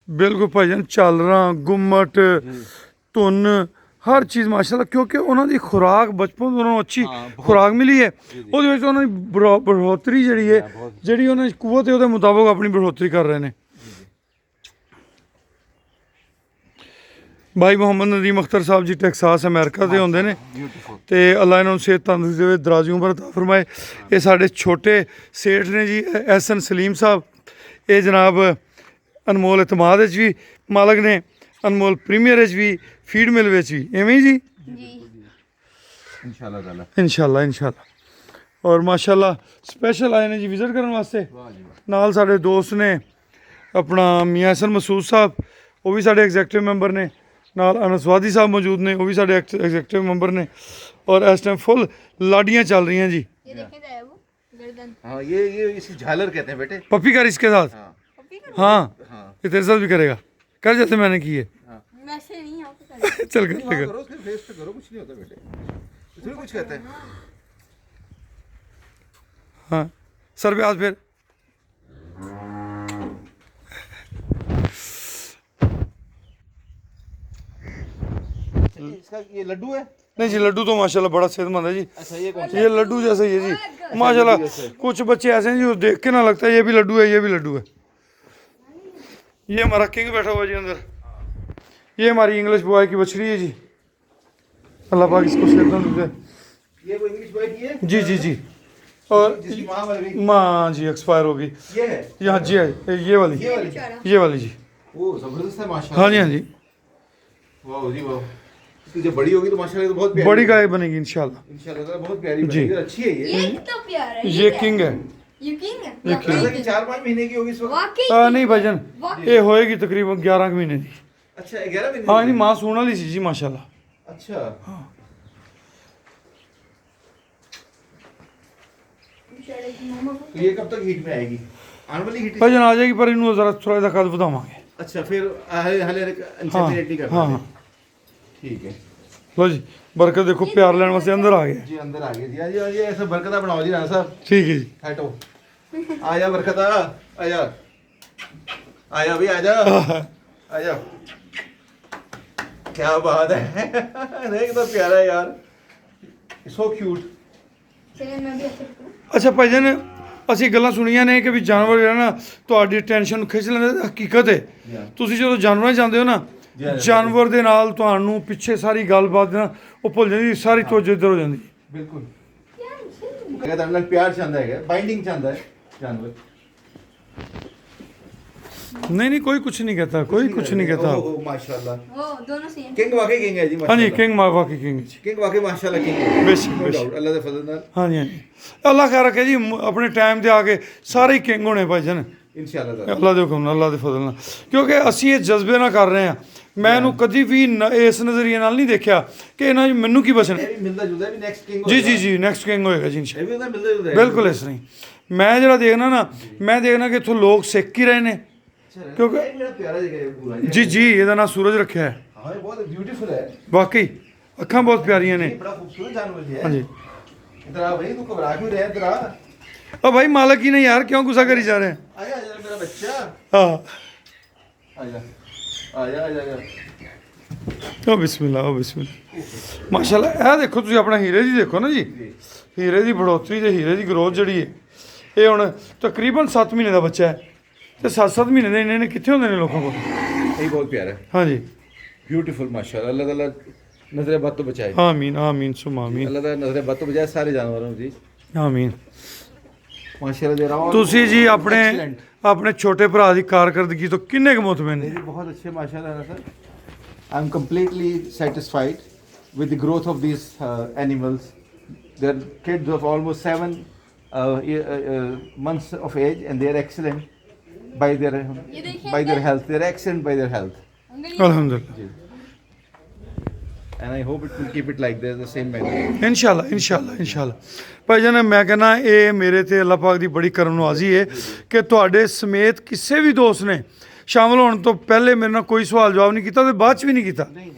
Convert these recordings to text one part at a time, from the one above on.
ਬਿਲਕੁਲ ਭਾਈਜਾਨ, ਝਾਲਰਾਂ, ਗੁੰਮਟ, ਧੁੰਨ, ਹਰ ਚੀਜ਼ ਮਾਸ਼ਾਅੱਲਾ, ਕਿਉਂਕਿ ਉਹਨਾਂ ਦੀ ਖੁਰਾਕ ਬਚਪਨ ਤੋਂ ਉਹਨਾਂ ਨੂੰ ਅੱਛੀ ਖੁਰਾਕ ਮਿਲੀ ਹੈ। ਉਹਦੇ ਵਿੱਚ ਉਹਨਾਂ ਦੀ ਬੜੋਤਰੀ ਜਿਹੜੀ ਹੈ, ਜਿਹੜੀ ਉਹਨਾਂ ਦੀ ਕੂਵਤ ਹੈ, ਉਹਦੇ ਮੁਤਾਬਕ ਆਪਣੀ ਬੜੋਤਰੀ ਕਰ ਰਹੇ ਨੇ। ਭਾਈ ਮੁਹੰਮਦ ਨਦੀਮ ਅਖਤਰ ਸਾਹਿਬ ਜੀ ਟੈਕਸਾਸ ਅਮਰੀਕਾ ਦੇ ਹੁੰਦੇ ਨੇ, ਤੇ ਅੱਲਾ ਇਹਨਾਂ ਨੂੰ ਸਿਹਤ ਤੰਦਰੁਸਤੀ ਦੇਵੇ, ਦਰਾਜ਼ੀ ਉਮਰ ਅਤਾ ਫਰਮਾਏ। ਇਹ ਸਾਡੇ ਛੋਟੇ ਸੇਠ ਨੇ ਜੀ, ਐਸਨ ਸਲੀਮ ਸਾਹਿਬ। ਇਹ ਜਨਾਬ ਅਨਮੋਲ ਇਤਮਾਦ ਵਿੱਚ ਵੀ ਮਾਲਕ ਨੇ, ਅਨਮੋਲ ਪ੍ਰੀਮੀਅਰ ਵਿੱਚ ਵੀ, ਫੀਡ ਮਿਲ ਵਿੱਚ ਵੀ, ਐਵੇਂ ਹੀ ਜੀ ਇਨਸ਼ਾਅੱਲਾ ਇਨਸ਼ਾਅੱਲਾ। ਔਰ ਮਾਸ਼ਾਅੱਲਾ ਸਪੈਸ਼ਲ ਆਏ ਨੇ ਜੀ ਵਿਜ਼ਿਟ ਕਰਨ ਵਾਸਤੇ। ਨਾਲ ਸਾਡੇ ਦੋਸਤ ਨੇ ਆਪਣਾ ਮੀਆਂ ਹਸਨ ਮਸੂਦ ਸਾਹਿਬ, ਉਹ ਵੀ ਸਾਡੇ ਐਗਜ਼ੈਕਟਿਵ ਮੈਂਬਰ ਨੇ। ਨਾਲ ਅਨਸਵਾਦੀ ਸਾਹਿਬ ਮੌਜੂਦ ਨੇ, ਉਹ ਵੀ ਸਾਡੇ ਐਗਜ਼ੈਕਟਿਵ ਮੈਂਬਰ ਨੇ। ਔਰ ਇਸ ਟਾਈਮ ਫੁੱਲ ਲਾਡੀਆਂ चल रही हैं जी। हाँ ये इसे झालर कहते हैं बेटे। पप्पी कर इसके साथ। हाँ ये तेरे साथ भी करेगा, कर जैसे मैंने की है। चल कर ले कर। उसके फेस पे करो, कुछ नहीं होता बेटे, इसमें कुछ कहते हैं। हाँ सर पे हाथ फिर। इसका ये लड्डू है? नहीं जी, लड्डू तो माशाल्लाह बड़ा सेहतमंद है जी। अच्छा ये कौन सा? ये लड्डू जैसा ही है जी माशाल्लाह। कुछ बच्चे ऐसे हैं जी, जो देख के ना लगता है ये भी लड्डू है, ये भी लड्डू है। ये हमारा किंग बैठा हुआ है जी अंदर। ये हमारी इंग्लिश बॉय की बछड़ी है जी, अल्लाह पाक इसको सेहतमंद दे। ये वो इंग्लिश बॉय की है? जी जी जी। और जिसकी माँ मर गई। माँ जी एक्सपायर हो गई। ये है? यहाँ जी है, ये वाली ये वाली जी। वो जबरदस्त है माशाल्लाह। हाँ जी हाँ जी, वाह जी वाह। इसकी जब बड़ी होगी तो माशाल्लाह तो बहुत प्यारी बड़ी गाय बनेगी इंशाल्लाह। इंशाल्लाह बहुत प्यारी जी। बनेगी, अच्छी है ये। कितना प्यारा है ये किंग है। ये किंग है। ये किंग लगता है कि 4-5 महीने की होगी इस वक्त। वाकई नहीं भाईजान, ये होएगी तकरीबन 11 महीने की। अच्छा 11 महीने हाँ की? नहीं माँ सूण वाली सी जी माशाल्लाह। अच्छा तो ये कब तक हीट में आएगी? आने वाली हीट? भाईजान आ जाएगी, पर इन्हों जरा थोड़ा सा कद बढ़ावांगे। अच्छा फिर हले हले इंसेमिनेट करना हाँ है। हाँ ठीक है लो जी, बरकत देखो प्यार लेने वास्ते अंदर आ गए। जी अंदर आ गए जी। हाँ जी ऐसा बरकता बनाओ जी राणा साहब। ठीक है जी। हटो आजा बरकता, आजा आजा भी आजा आजा। क्या बात है देख तो प्यारा है यार, सो क्यूट। चलिए मैं भी ऐसे करूं। ਅੱਛਾ ਭਾਈਜਾਨ, ਅਸੀਂ ਗੱਲਾਂ ਸੁਣੀਆਂ ਨੇ ਕਿ ਵੀ ਜਾਨਵਰ ਜਿਹੜਾ ਨਾ ਤੁਹਾਡੀ ਟੈਨਸ਼ਨ ਖਿੱਚ ਲੈਂਦੇ, ਹਕੀਕਤ ਹੈ। ਤੁਸੀਂ ਜਦੋਂ ਜਾਨਵਰਾਂ 'ਚ ਜਾਂਦੇ ਹੋ ਨਾ, ਜਾਨਵਰ ਦੇ ਨਾਲ ਤੁਹਾਨੂੰ ਪਿੱਛੇ ਸਾਰੀ ਗੱਲਬਾਤ ਨਾ ਉਹ ਭੁੱਲ ਜਾਂਦੀ, ਸਾਰੀ ਤੋਜੋ ਇੱਧਰ ਹੋ ਜਾਂਦੀ। बिल्कुल अगर अंदर प्यार चाहता है, बाइंडिंग चाहता है जानवर। नहीं नहीं कोई कुछ नहीं कहता, कोई कुछ नहीं कहता। ओहो, माशाल्लाह वो दोनों सेम। किंग वाकई किंग है जी हाँ जी, माशाल्लाह। किंग मावा की किंग जी। किंग वाकई माशाल्लाह किंग है। बेशक, नो बेशक। डाउट अल्लाह के फजल नाल हाँ जी हाँ जी, अल्लाह खैर रखे जी। अपने टाइम ਤੇ ਆ ਕੇ ਸਾਰੇ ਹੀ ਕਿੰਗ ਹੋਣੇ ਭਾਈਜਾਨ, इंशाल्लाह ताला। ਅੱਲਾ ਦੇ ਹੁਕਮ ਨਾਲ, ਅੱਲਾ ਦੇ ਫਜ਼ਲ ਨਾਲ। ਕਿਉਂਕਿ ਅਸੀਂ ਇਹ ਜਜ਼ਬੇ ਨਾਲ ਕਰ ਰਹੇ ਹਾਂ। ਮੈਂ ਇਹਨੂੰ ਕਦੀ ਵੀ ਇਸ ਨਜ਼ਰੀਏ ਨਾਲ ਨਹੀਂ ਦੇਖਿਆ ਕਿ ਇਹਨਾਂ 'ਚ ਮੈਨੂੰ ਕੀ ਬਚਣਾ। ये भी मिलता जुलता है भी नेक्स्ट किंग ਜੀ ਜੀ ਜੀ, ਨੈਕਸਟ ਕਿੰਗ ਹੋਏਗਾ ਜੀ ਇਨਸ਼ਾ ये भी उधर मिलता जुलता है ਬਿਲਕੁਲ ਇਸ ਤਰ੍ਹਾਂ ਹੀ। ਮੈਂ ਜਿਹੜਾ ਦੇਖਣਾ ਨਾ, ਮੈਂ ਦੇਖਣਾ ਕਿ ਇੱਥੋਂ ਲੋਕ ਸਿੱਖ ਹੀ ਰਹੇ ਨੇ। क्योंकि मेरा प्यारा जगह है पूरा ਜੀ ਜੀ, ਇਹਦਾ ਨਾਂ ਸੂਰਜ ਰੱਖਿਆ ਹੈ। हां ये बहुत ब्यूटीफुल है। ਵਾਕਈ ਅੱਖਾਂ ਬਹੁਤ ਪਿਆਰੀਆਂ ਨੇ। ये बड़ा खूबसूरत जानवर है। हाँ जी। इधर आ भाई, तू घबरा क्यों रहा है? इधर आ ओ भाई मालक ही ने यार, क्यों गुस्सा करी जा रहे हैं? आजा आजा मेरा बच्चा, हाँ आजा आजा आजा आजा। ओ बिस्मिल्लाह, ओ बिस्मिल्लाह। माशाल्लाह, ਇਹ ਦੇਖੋ ਤੁਸੀਂ ਆਪਣਾ ਹੀਰੇ ਦੀ ਦੇਖੋ ਨਾ ਜੀ, ਹੀਰੇ ਦੀ ਬੜੋਤਰੀ ਤੇ ਹੀਰੇ ਦੀ ਗਰੋਥ ਜਿਹੜੀ ਹੈ। ਇਹ ਹੁਣ ਤਕਰੀਬਨ 7 ਮਹੀਨੇ ਦਾ ਬੱਚਾ ਹੈ, ਤੇ 7-7 ਮਹੀਨੇ ਦੇ ਇੰਨੇ ਕਿੱਥੇ ਹੁੰਦੇ ਨੇ ਲੋਕਾਂ ਕੋਲ। ये बहुत प्यारा है, हाँ जी, ब्यूटीफुल माशाल्लाह। अल्लाह ताला नजर बद तो बचाए, आमीन आमीन सुम आमीन अल्लाह ताला नजर बद तो बचाए सारे जानवरों जी आमीन। माशाल्लाह दे रहा हूं। ਤੁਸੀਂ ਜੀ ਆਪਣੇ ਆਪਣੇ ਛੋਟੇ ਭਰਾ ਦੀ ਕਾਰਕਰਦਗੀ ਤੋਂ ਕਿੰਨੇ ਕੁ ਮੁਤਮਿਨ ਨੇ? जी बहुत अच्छे माशाल्लाह sir. I am completely satisfied with the growth of these animals. They're kids of almost 7 months of age and they are excellent by their health. They are excellent by their health. ਅਲਹਮਦੁਲਿਲਾ, And I hope it will keep it like this, the same manner. ਇਨਸ਼ਾਅੱਲਾ ਇਨਸ਼ਾਅੱਲਾ ਇਨਸ਼ਾਅੱਲਾ। ਭਾਈ ਜਾਨ, ਮੈਂ ਕਹਿੰਦਾ ਇਹ ਮੇਰੇ ਤੇ ਅੱਲਾਹ ਪਾਕ ਦੀ ਬੜੀ ਕਰਮ ਨਵਾਜ਼ੀ ਹੈ ਕਿ ਤੁਹਾਡੇ ਸਮੇਤ ਕਿਸੇ ਵੀ ਦੋਸਤ ਨੇ ਸ਼ਾਮਲ ਹੋਣ ਤੋਂ ਪਹਿਲੇ ਮੇਰੇ ਨਾਲ ਕੋਈ ਸਵਾਲ ਜਵਾਬ ਨਹੀਂ ਕੀਤਾ ਤੇ ਬਾਅਦ ਚ ਵੀ ਨਹੀਂ ਕੀਤਾ।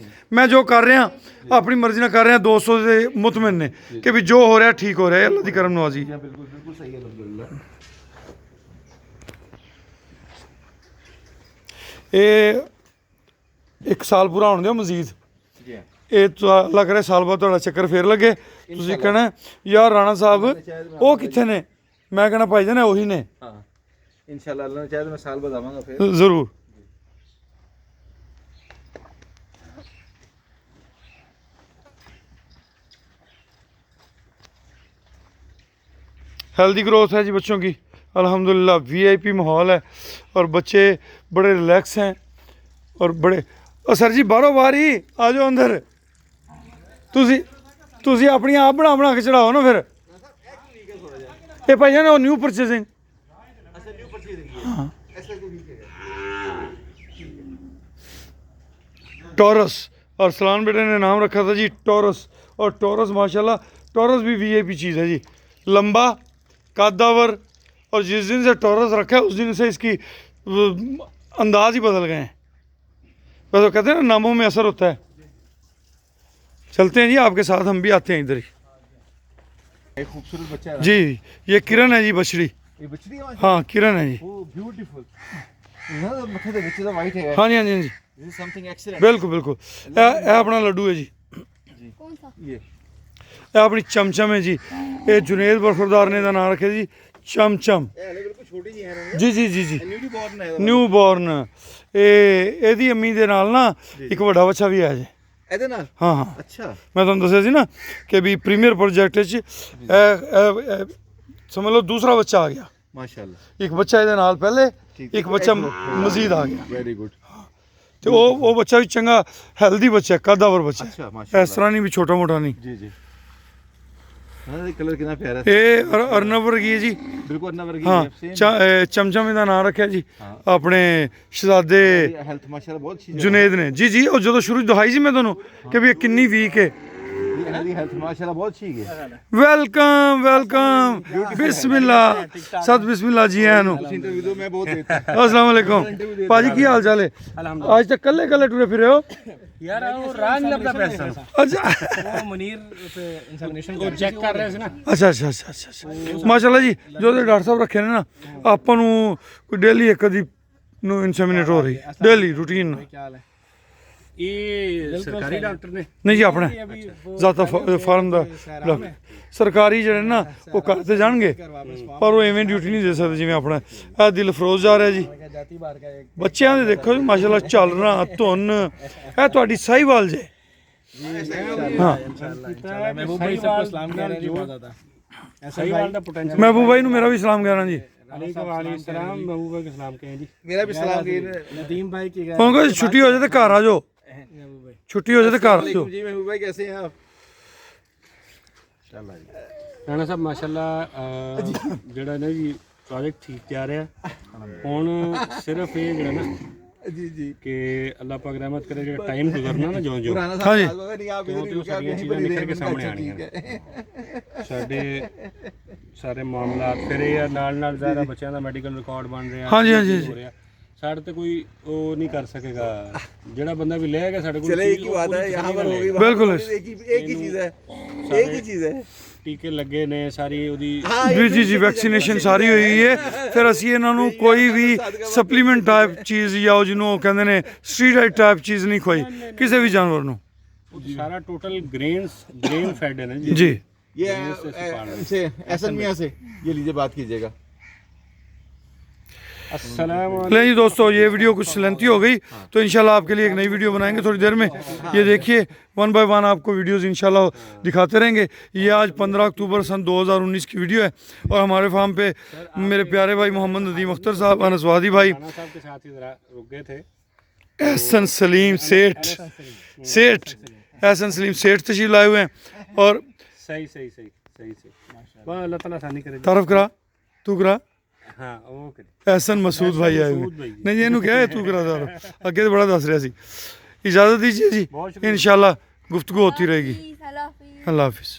ਮੈਂ ਜੋ ਕਰ ਰਿਹਾ ਆਪਣੀ ਮਰਜ਼ੀ ਨਾਲ ਕਰ ਰਿਹਾ, 200 ਦੇ ਮੁਤਮਿਨ ਨੇ ਕਿ ਵੀ ਜੋ ਹੋ ਰਿਹਾ ਠੀਕ ਹੋ ਰਿਹਾ ਹੈ, ਅੱਲਾਹ ਦੀ ਕਰਮ ਨਵਾਜ਼ੀ। बिल्कुल बिल्कुल सही है अल्हम्दुलिल्लाह। ਇਹ 1 ਸਾਲ ਪੂਰਾ ਹੋਣ ਦਿਓ ਮਜ਼ੀਦ। जी हाँ। ਇਹ ਲੱਗ ਰਿਹਾ ਸਾਲ ਬਾਅਦ ਤੁਹਾਡਾ ਚੱਕਰ ਫੇਰ ਲੱਗੇ, ਤੁਸੀਂ ਕਹਿਣਾ ਯਾਰ ਰਾਣਾ ਸਾਹਿਬ ਉਹ ਕਿੱਥੇ ਨੇ, ਮੈਂ ਕਹਿਣਾ ਭਾਈ ਜਾਨ ਉਹੀ ਨੇ। हाँ इंशाल्लाह अल्लाह ने चाहे तो मैं साल बाद आवांगा फिर। ਜ਼ਰੂਰ। हेल्दी ग्रोथ है जी बच्चों की अल्हम्दुलिल्लाह, वीआईपी माहौल है और बच्चे बड़े रिलैक्स हैं और बड़े। और सर जी बारों बार ही आ जाओ अंदर, तुसी अपनी आप बना के चढ़ाओ ना फिर। ये भाई जान न्यू परचेजिंग। हाँ टॉरस, और सलान बेटे ने नाम रखा था जी टॉरस, और टॉरस माशाल्लाह टॉरस भी वीआईपी चीज़ है जी, लंबा कद्दावर, और जिस दिन से टॉरस रखा है उस दिन से इसकी अंदाज ही बदल गए हैं। वैसे कहते हैं ना नामों में असर होता है। चलते हैं जी आपके साथ, हम भी आते हैं इधर ही। एक खूबसूरत बच्चा है जी ये किरण है जी बछड़ी। ये बछड़ी है। हाँ किरण है जी। ओ ब्यूटीफुल ना, मथे दे विच दा वाइट है। हाँ जी हाँ जी हाँ जी दिस इज समथिंग एक्सीलेंट। बिल्कुल बिल्कुल। ਇਹ ਆਪਣਾ ਲੱਡੂ ਹੈ ਜੀ, कौन सा? ये ਇਹ ਆਪਣੀ ਚਮਚਮ ਹੈ ਜੀ। ਇਹ ਜੁਨੇਦ ਬਰਖੁਰਦਾਰ ਨੇ ਦਾ ਨਾਮ ਰੱਖਿਆ ਜੀ ਚਮਚਮ। ये हले बिल्कुल छोटी जी है ना, ਜੀ ਜੀ ਜੀ ਜੀ न्यूली बॉर्न है ਨਿਊ ਬੋਰਨ। ਇਹਦੀ ਅੰਮੀ ਦੇ ਨਾਲ ਨਾ ਇੱਕ ਵੱਡਾ ਬੱਚਾ ਵੀ ਆਇਆ ਜੀ। ਇਹਦੇ ਨਾਲ। ਹਾਂ ਹਾਂ ਅੱਛਾ ਮੈਂ ਤੁਹਾਨੂੰ ਦੱਸਿਆ ਸੀ ਨਾ ਕਿ ਵੀ ਪ੍ਰੀਮੀਅਰ ਪ੍ਰੋਜੈਕਟ 'ਚ ਇਹ ਸਮਝ ਲਓ ਦੂਸਰਾ ਬੱਚਾ ਆ ਗਿਆ। ਮਾਸ਼ਾਅੱਲਾ। ਇੱਕ ਬੱਚਾ ਇਹਦੇ ਨਾਲ ਪਹਿਲੇ, ਠੀਕ, ਇੱਕ ਬੱਚਾ ਮਜ਼ੀਦ ਆ ਗਿਆ। Very good. ਤੇ ਉਹ ਬੱਚਾ ਵੀ ਚੰਗਾ ਹੈਲਦੀ ਬੱਚਾ, ਕੱਦਾਵਰ ਬੱਚਾ, ਅੱਛਾ ਮਾਸ਼ਾਅੱਲਾ। ਇਸ ਤਰ੍ਹਾਂ ਨਹੀਂ ਵੀ ਛੋਟਾ ਮੋਟਾ ਨਹੀਂ। ਜੀ ਜੀ। ਹਾਂ ਇਹ ਕਲਰ ਕਿੰਨਾ ਪਿਆਰਾ ਹੈ। ਇਹ ਅਰਨਬ ਵਰਗੀ ਹੈ ਜੀ। ਬਿਲਕੁਲ ਅੰਨਾ ਵਰਗੀ ਹਾਂ ਹੈ। ਚਮਚਮ ਦਾ ਨਾਮ ਰੱਖਿਆ ਜੀ ਹਾਂ। ਆਪਣੇ ਸ਼ਹਜ਼ਾਦੇ ਹੈਲਥ ਮਾਸ਼ਾਅੱਲਾ ਬਹੁਤ ਅੱਛੀ ਹੈ। ਜੁਨੇਦ ਨੇ। ਜੀ ਜੀ ਉਹ ਜਦੋਂ ਸ਼ੁਰੂ ਦਿਖਾਈ ਸੀ ਮੈਂ ਤੁਹਾਨੂੰ ਕਿ ਵੀ ਇਹ ਕਿੰਨੀ ਵੀਕ ਹੈ। ਇਹਨਾਂ ਦੀ ਹੈਲਥ ਮਾਸ਼ਾਅੱਲਾ ਬਹੁਤ ਅੱਛੀ ਹੈ। ਵੈਲਕਮ ਵੈਲਕਮ, ਬਿਸਮਿਲ੍ਲਾ ਸਤ ਬਿਸਮਿਲ੍ਲਾ ਜੀ ਆਇਆਂ ਨੂੰ। ਤੁਸੀਂ ਇੰਟਰਵਿਊ ਦਿਓ, ਮੈਂ ਬਹੁਤ ਦੇਤਾ। अस्सलाम वालेकुम भाजी की हाल चाल है? आज तक कल्ले कल्ले टुरे फिरे हो यार वो राज लगता पैसा अच्छा वो मुनीर पे इंसेमिनेशन को चेक कर रहे थे ना। अच्छा अच्छा अच्छा अच्छा अच्छा माशाल्लाह जी जो ते डॉक्टर साहब रखे ने ना ਆਪਾਂ ਨੂੰ ਕੋਈ ਡੇਲੀ ਇੱਕ ਦੀ ਨੂੰ ਇਨਸੈਮੀਨੇਟ ਹੋ ਰਹੀ ਡੇਲੀ ਰੂਟੀਨ। क्या हाल है? ये सरकारी डॉक्टर ने ਨਹੀਂ ਜੀ ਆਪਣਾ ਜ਼ਾਤਾ ਫਾਰਮ ਦਾ ਡਾਕਟਰ। ਸਰਕਾਰੀ ਜਿਹੜੇ ਨਾ ਉਹ ਕਰ ਤੇ ਜਾਣਗੇ ਪਰ ਉਹ ਐਵੇਂ ਡਿਊਟੀ ਨਹੀਂ ਦੇ ਸਕਦੇ ਜਿਵੇਂ ਆਪਣਾ। ਇਹ ਦਿਲਫਰੋਜ਼ ਜਾ ਰਿਹਾ ਜੀ। जाती बार का एक ਬੱਚਿਆਂ ਦੇ ਦੇਖੋ ਜੀ ਮਾਸ਼ਾਅੱਲਾ ਝਲਣਾ ਧੁੰਨ। ਇਹ ਤੁਹਾਡੀ ਸਾਹੀਵਾਲ ਜੇ। ਹਾਂ महबूब भाई सबको सलाम कह रहे हैं बहुत ज्यादा ऐसा ही वाला पोटेंशियल। ਮਹਿਬੂਬ भाई ਨੂੰ ਮੇਰਾ ਵੀ ਸਲਾਮ ਕਹਿਣਾ ਜੀ। वालेकुम सलाम महबूब भाई के सलाम कहें जी। ਮੇਰਾ ਵੀ ਸਲਾਮ ਜੀ। नदीम भाई की ਹੁਣ ਕੋਈ ਛੁੱਟੀ ਹੋ ਜਾਏ ਤੇ ਘਰ ਆ ਜਾਓ, महबूब भाई ਛੁੱਟੀ ਹੋ ਜਾਏ ਤੇ ਘਰ ਆ ਜਾਓ। जी महबूब भाई कैसे हैं आप? चल जी। ਰਾਣਾ ਸਾਹਿਬ ਮਾਸ਼ਾਅੱਲਾ ਜਿਹੜਾ ਨਾ ਜੀ ਪ੍ਰੋਜੈਕਟ ਠੀਕ ਜਾ ਰਿਹਾ। ਹੁਣ ਸਿਰਫ ਇਹ ਜਿਹੜਾ ਨਾ जी जी। ਕਿ ਅੱਲਾਹ ਪਾਕ ਰਹਿਮਤ ਕਰੇ ਜਿਹੜਾ ਟਾਈਮ ਗੁਜ਼ਰਨਾ ਨਾ ਜਿਉਂ ਜਿਉਂ पुराना हाँ जी। साल होगा नहीं, आप इधर ही तो रुके, आप सारियां यहीं चीज़ें पर ही निकल रहे। के सामने अच्छा, आनी ठीक है। ਸਾਡੇ ਸਾਰੇ ਮਾਮਲਾਤ ਫਿਰ ਇਹ ਨਾਲ ਨਾਲ ਜ਼ਿਆਦਾ ਬੱਚਿਆਂ ਦਾ ਮੈਡੀਕਲ ਰਿਕਾਰਡ ਬਣ ਰਿਹਾ। ਹਾਂਜੀ, ਹਾਂਜੀ, ਹੋ ਰਿਹਾ। ਸਾਡੇ ਤੇ ਕੋਈ ਉਹ ਨਹੀਂ ਕਰ ਸਕੇਗਾ ਜਿਹੜਾ ਬੰਦਾ ਵੀ ਲੈ ਗਿਆ ਸਾਡੇ ਕੋਲ चले एक ਚੀਜ਼, ही ਉਹ बात है, ਪੂਰੀ यहाँ पर ਤਸੱਲੀ होगी ਨਾਲ वहाँ बिल्कुल। पर एक ही चीज है, एक ही चीज है। ਟੀਕੇ ਲੱਗੇ ਨੇ ਸਾਰੀ ਉਹਦੀ हाँ, ਜੀ ਜੀ ਜੀ ਵੈਕਸੀਨੇਸ਼ਨ ਸਾਰੀ ਹੋਈ ਹੈ। ਫਿਰ ਅਸੀਂ ਇਹਨਾਂ ਨੂੰ ਕੋਈ ਵੀ ਸਪਲੀਮੈਂਟ ਟਾਈਪ ਚੀਜ਼ ਜਾਂ ਉਹ ਜਿਹਨੂੰ ਉਹ ਕਹਿੰਦੇ ਨੇ ਸਟੀਰਾਇਡ ਟਾਈਪ ਚੀਜ਼ ਨਹੀਂ ਖਵਾਈ ਕਿਸੇ ਵੀ ਜਾਨਵਰ ਨੂੰ। ਸਾਰਾ ਟੋਟਲ ਗ੍ਰੇਨ ਫੈਡ ਹੈ ਨਾ ਜੀ। जी ये इनसे एहसन मियां से ये लीजिए, बात कीजिएगा। अस्सलाम ले जी दोस्तों ये वीडियो कुछ लेंथी हो गई तो इंशाल्लाह आपके लिए एक नई वीडियो बनाएंगे थोड़ी देर में। ये देखिए 1 बाय 1 आपको वीडियोस इंशाल्लाह दिखाते रहेंगे। ये आज 15 अक्टूबर सन 2019 की वीडियो है और हमारे फार्म पे मेरे प्यारे भाई मोहम्मद नदीम अख्तर साहब, अनस वादी भाई, राणा साहब के साथ ही जरा रुक गए थे। एहसन सलीम सेठ एहसन सलीम सेठ तशरीफ लाए हुए हैं। और सही वाह अल्लाह ताला आसानी करे। तारफ करा तू करा हाँ ओके एहसन मसूद भाई आए हुए मसूद भाई। नहीं जी ਇਹਨੂੰ ਕਿਹਾ ਹੈ ਤੂੰ ਕਰਾ ਦਾਰ ਅੱਗੇ तो बड़ा दस रहा सी। इजाज़त दीजिए जी, इंशाल्लाह गुफ्तगू होती रहेगी। अल्लाह हाफिज़। अल्लाह हाफिज़।